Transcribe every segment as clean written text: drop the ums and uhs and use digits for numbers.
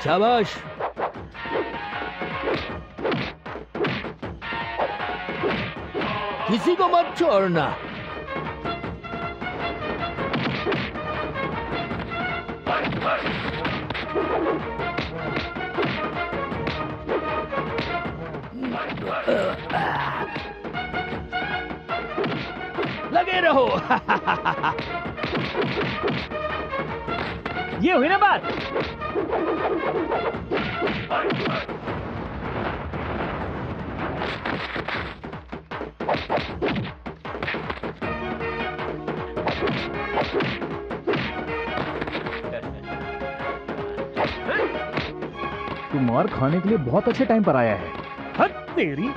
शाबाश। किसी को मत छोड़ना। लगे रहो। ये हुई ना बात। तू मार खाने के लिए बहुत अच्छे टाइम पर आया है। हद तेरी।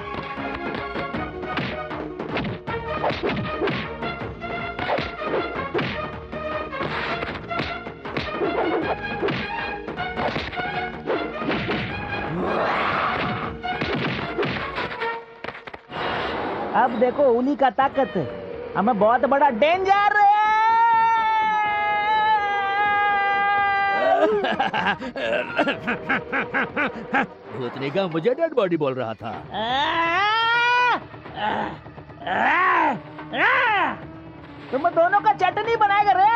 अब देखो उली का ताकत, हमें बहुत बड़ा डेंजर है। भूतनी का मुझे डेड बॉडी बोल रहा था। तुम दोनों का चटनी बनाएगा रे।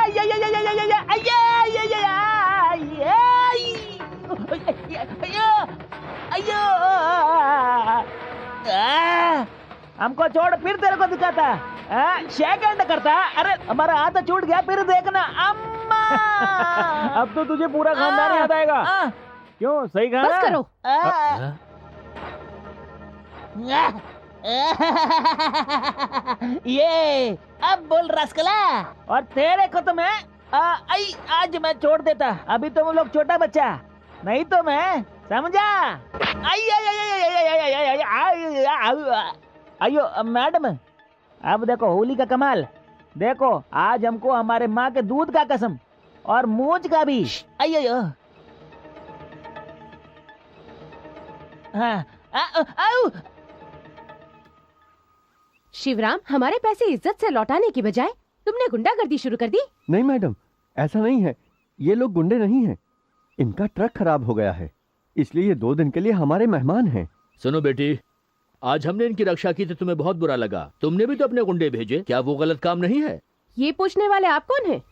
हमको छोड़, फिर तेरे को दिखाता। शेक हैंड करता। अरे हमारा हाथ छूट गया, फिर देखना। अम्मा अब तो तुझे पूरा खानदान याद आएगा। क्यों, सही कहा? बस करो। ये अब बोल रसकला। और तेरे को तो मैं आज मैं छोड़ देता। अभी तो वो लोग छोटा बच्चा, नहीं तो मैं समझा। अयो मैडम, अब देखो होली का कमाल। देखो आज हमको हमारे माँ के दूध का कसम और मूंछ का भी। अयो हाँ। शिवराम, हमारे पैसे इज्जत से लौटाने की बजाय तुमने गुंडागर्दी शुरू कर दी। नहीं मैडम, ऐसा नहीं है। ये लोग गुंडे नहीं हैं। इनका ट्रक खराब हो गया है, इसलिए ये 2 दिन के लिए हमारे मेहमान हैं। सुनो बेटी, आज हमने इनकी रक्षा की तो तुम्हें बहुत बुरा लगा। तुमने भी तो अपने गुंडे भेजे, क्या वो गलत काम नहीं है? ये पूछने वाले आप कौन हैं?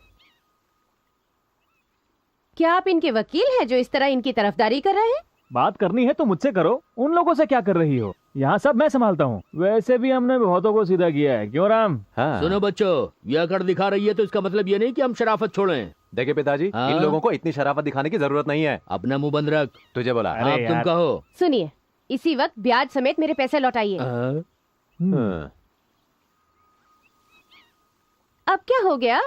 क्या आप इनके वकील हैं जो इस तरह इनकी तरफदारी कर रहे हैं? बात करनी है तो मुझसे करो, उन लोगों से क्या कर रही हो? यहाँ सब मैं संभालता हूँ। वैसे भी हमने बहुतों को सीधा किया है, क्यों राम? हाँ। सुनो बच्चों, ये अकड़ दिखा रही है तो इसका मतलब ये नहीं कि हम शराफत छोड़ें। देखिए पिताजी, इन लोगों को इतनी शराफत दिखाने की जरूरत नहीं है। अपना मुंह बंद रख। तुझे बोला। आप तुम कहो। सुनिए, इसी वक्त ब्याज समेत मेरे पैसे लौटाइए। अब क्या हो गया?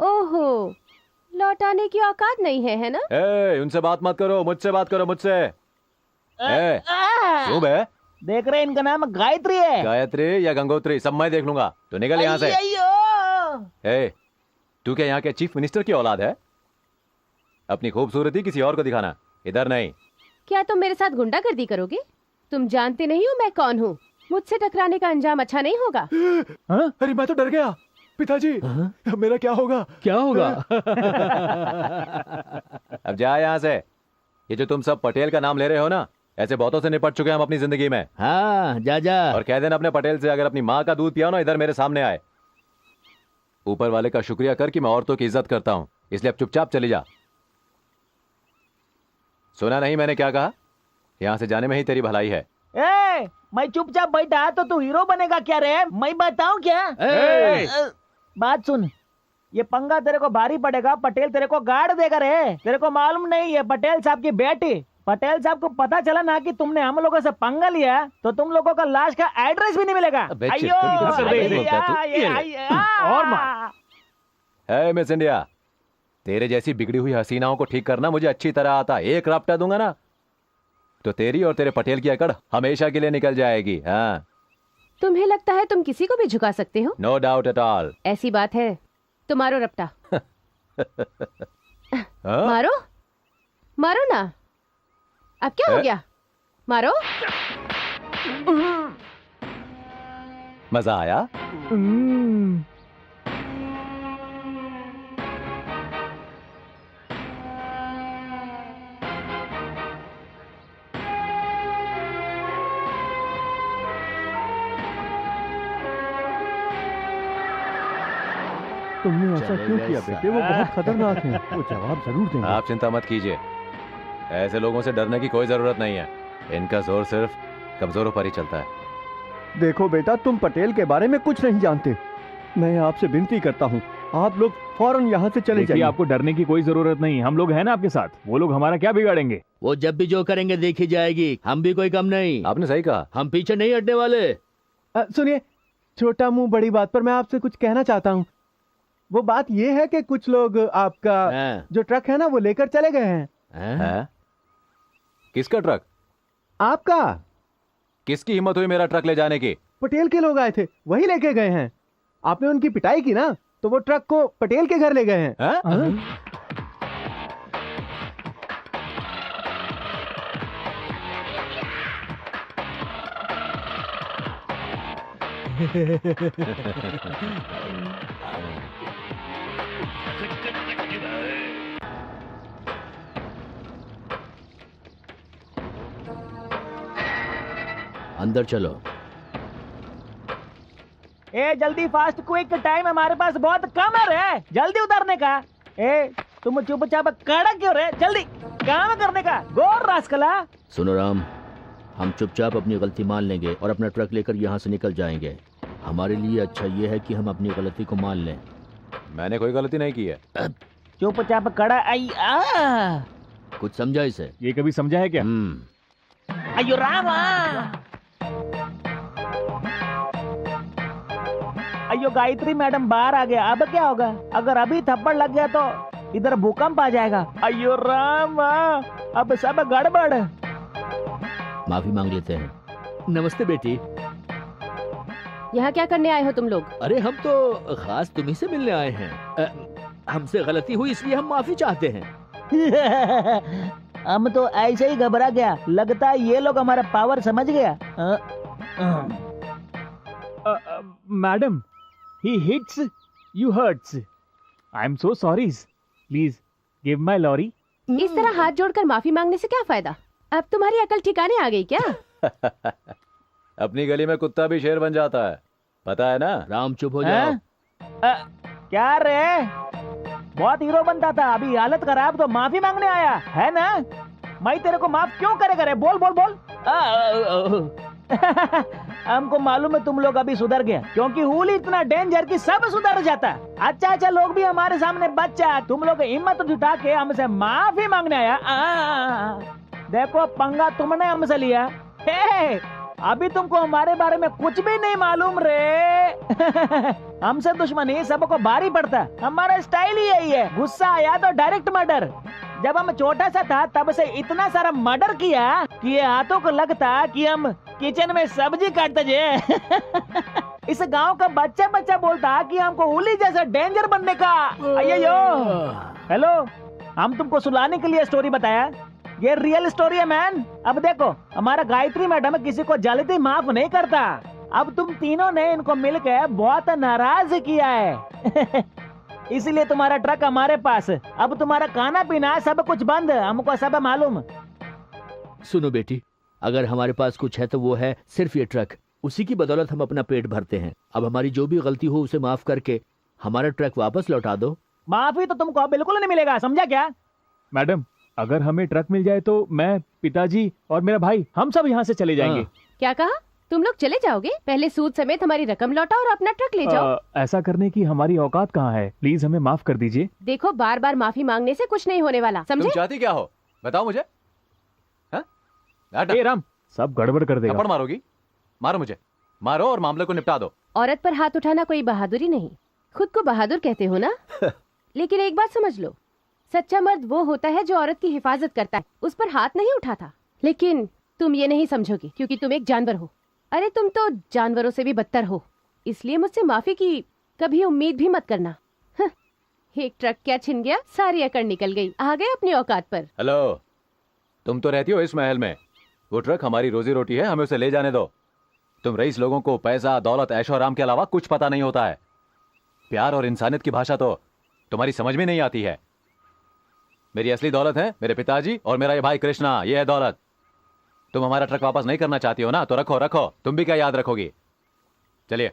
ओहो, लौटाने की औकात नहीं है, है ना? उनसे बात मत करो, मुझसे बात करो, मुझसे। क्यों बे? देख रहे इनका नाम गायत्री है। गायत्री या गंगोत्री सब मैं देख लूंगा। तो निकल यहाँ से। तू क्या यहाँ के चीफ मिनिस्टर की औलाद है? अपनी खूबसूरती किसी और को दिखाना, इधर नहीं। क्या तुम मेरे साथ गुंडागर्दी करोगे? तुम जानते नहीं हो मैं कौन हूँ। मुझसे टकराने का अंजाम अच्छा नहीं होगा। अरे मैं तो डर गया पिताजी। मेरा क्या होगा? क्या होगा? अब जा यहाँ से। ये जो तुम सब पटेल का नाम ले रहे हो ना, ऐसे बहुतों से निपट चुके हैं हम अपनी जिंदगी में। हाँ, जा जा। और कह देना अपने पटेल से, अगर अपनी माँ का दूध पिया ना, इधर मेरे सामने आए। ऊपर वाले का शुक्रिया कर कि मैं औरतों की इज्जत करता हूँ, इसलिए अब चुपचाप चली जा। सुना नहीं मैंने क्या कहा? यहाँ से जाने में ही तेरी भलाई है। मैं चुपचाप बैठा तो तू हीरो बनेगा क्या रे? मैं बताऊं क्या? बात सुन, ये पंगा तेरे को भारी पड़ेगा। पटेल तेरे को गाड़ देगा रे। तेरे को मालूम नहीं है पटेल साहब की बेटी। पटेल साहब को पता चला ना कि तुमने हम लोगों से पंगा लिया तो तुम लोगों का लाश का एड्रेस भी नहीं मिलेगा। और मिस इंडिया, तेरे जैसी बिगड़ी हुई हसीनाओं को ठीक करना मुझे अच्छी तरह आता। एक रापटा दूंगा ना तो तेरी और तेरे पटेल की अकड़ हमेशा के लिए निकल जाएगी। हाँ, तुम्हें लगता है तुम किसी को भी झुका सकते हो? No doubt at all. ऐसी बात है तो मारो रपटा। मारो मारो ना। अब क्या हो गया? मारो। मजा आया? तुमने ऐसा चले क्यों गए किया बेटे? वो बहुत खतरनाक हैं। वो जवाब जरूर देंगे। आप चिंता मत कीजिए, ऐसे लोगों से डरने की कोई जरूरत नहीं है। इनका जोर सिर्फ कमजोरों पर ही चलता है। देखो बेटा, तुम पटेल के बारे में कुछ नहीं जानते। मैं आपसे विनती करता हूँ, आप लोग फौरन यहाँ से चले देखिए, जाइए। आपको डरने की कोई जरूरत नहीं, हम लोग हैं ना आपके साथ। वो लोग हमारा क्या बिगाड़ेंगे? वो जब भी जो करेंगे देखी जाएगी, हम भी कोई कम नहीं। आपने सही कहा। हम पीछे नहीं हटने वाले। सुनिए, छोटा मुंह बड़ी बात पर मैं आपसे कुछ कहना चाहता हूँ। वो बात ये है कि कुछ लोग आपका हैं? जो ट्रक है ना वो लेकर चले गए हैं। हैं? है? किसका ट्रक? आपका। किसकी हिम्मत हुई मेरा ट्रक ले जाने की? पटेल के लोग आए थे, वही लेके गए हैं। आपने उनकी पिटाई की ना, तो वो ट्रक को पटेल के घर ले गए हैं। हैं? हाँ? अंदर चलो। ए जल्दी, फास्ट क्विक, टाइम हमारे पास बहुत कम है रे, जल्दी उतरने का। ए तुम चुपचाप खड़ा क्यों रे? जल्दी काम करने का, गोर रास्कला। सुनो राम, हम चुपचाप अपनी गलती मान लेंगे और अपना ट्रक लेकर यहाँ से निकल जाएंगे। हमारे लिए अच्छा ये है कि हम अपनी गलती को मान लें। मैंने कोई गलती नहीं की है। चुपचाप खड़ा। कुछ समझा इसे? ये कभी समझा है क्या? अयो रामा, अयो गायत्री मैडम बाहर आ गया। अब क्या होगा? अगर अभी थप्पड़ लग गया तो इधर भूकंप आ जाएगा। अयो रामा, अब सब गड़बड़। माफी मांग लेते हैं। नमस्ते बेटी। यहाँ क्या करने आए हो तुम लोग? अरे हम तो खास तुम्ही से मिलने आए हैं। हमसे गलती हुई इसलिए हम माफी चाहते हैं। हम तो ऐसे ही घबरा गया, लगता है ये लोग हमारा पावर समझ गया। Madam, he hits, you hurts. I'm so sorry. Please give my lorry. इस तरह हाथ जोड़कर माफी मांगने से क्या फायदा? अब तुम्हारी अकल ठिकाने आ गई क्या? अपनी गली में कुत्ता भी शेर बन जाता है, पता है ना? राम चुप हो जाओ। क्या रे, बहुत हीरो बनता था, अभी हालत खराब तो माफी मांगने आया है ना? मैं तेरे को माफ क्यों करेगा रे? बोल बोल बोल। हमको मालूम है तुम लोग अभी सुधर गया, क्योंकि हुल इतना डेंजर कि सब सुधर जाता। अच्छा अच्छा, लोग भी हमारे सामने बच्चा, तुम लोग हिम्मत जुटा के हमसे माफी मांगने आया। देखो पंगा तुमने हमसे लिया। हे, अभी तुमको हमारे बारे में कुछ भी नहीं मालूम रे। हमसे दुश्मनी सबको भारी पड़ता, हमारा स्टाइल ही यही है। गुस्सा आया तो डायरेक्ट मर्डर। जब हम छोटा सा था तब से इतना सारा मर्डर किया कि ये हाथों को लगता कि हम किचन में सब्जी काटते जे। इस गांव का बच्चा बच्चा बोलता कि हमको हुली जैसा डेंजर बनने का। अय्यो, हेलो, हम तुमको सुलाने के लिए स्टोरी बताया, ये रियल स्टोरी है मैन। अब देखो, हमारा गायत्री मैडम किसी को जल्दी माफ नहीं करता। अब तुम तीनों ने इनको मिलकर बहुत नाराज किया है। इसलिए तुम्हारा ट्रक हमारे पास, अब तुम्हारा खाना पीना सब कुछ बंद, हमको सब मालूम। सुनो बेटी, अगर हमारे पास कुछ है तो वो है सिर्फ ये ट्रक। उसी की बदौलत हम अपना पेट भरते हैं। अब हमारी जो भी गलती हो उसे माफ करके हमारा ट्रक वापस लौटा दो। माफी तो तुमको बिल्कुल नहीं मिलेगा, समझा क्या? मैडम, अगर हमें ट्रक मिल जाए तो मैं, पिताजी और मेरा भाई, हम सब यहाँ से चले जाएंगे। क्या कहा? तुम लोग चले जाओगे? पहले सूद समेत हमारी रकम लौटाओ और अपना ट्रक ले जाओ। ऐसा करने की हमारी औकात कहाँ है? प्लीज हमें माफ कर दीजिए। देखो, बार बार माफी मांगने से कुछ नहीं होने वाला, तुम समझे? चाहती क्या हो, बताओ मुझे। हाँ? ए राम, सब गड़बड़ कर देगा। थप्पड़ मारोगी? मारो मुझे, मारो और मामले को निपटा दो। औरत पर हाथ उठाना कोई बहादुरी नहीं। खुद को बहादुर कहते हो ना? लेकिन एक बात समझ लो, सच्चा मर्द वो होता है जो औरत की हिफाजत करता है, उस पर हाथ नहीं उठाता। लेकिन तुम ये नहीं समझोगे क्योंकि तुम एक जानवर हो। अरे तुम तो जानवरों से भी बदतर हो, इसलिए मुझसे माफी की कभी उम्मीद भी मत करना। एक ट्रक क्या छिन गया, सारी अकड़ निकल गई, आ गए अपनी औकात पर। हेलो, तुम तो रहती हो इस महल में, वो ट्रक हमारी रोजी रोटी है, हमें उसे ले जाने दो। तुम रईस लोगों को पैसा, दौलत, ऐशो आराम के अलावा कुछ पता नहीं होता है। प्यार और इंसानियत की भाषा तो तुम्हारी समझ में नहीं आती है। मेरी असली दौलत है मेरे पिताजी और मेरा ये भाई कृष्णा, ये है दौलत। तुम हमारा ट्रक वापस नहीं करना चाहती हो ना, तो रखो रखो, तुम भी क्या याद रखोगी। चलिए।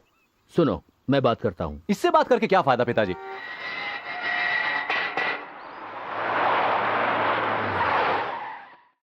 सुनो, मैं बात करता हूँ। इससे बात करके क्या फायदा पिताजी?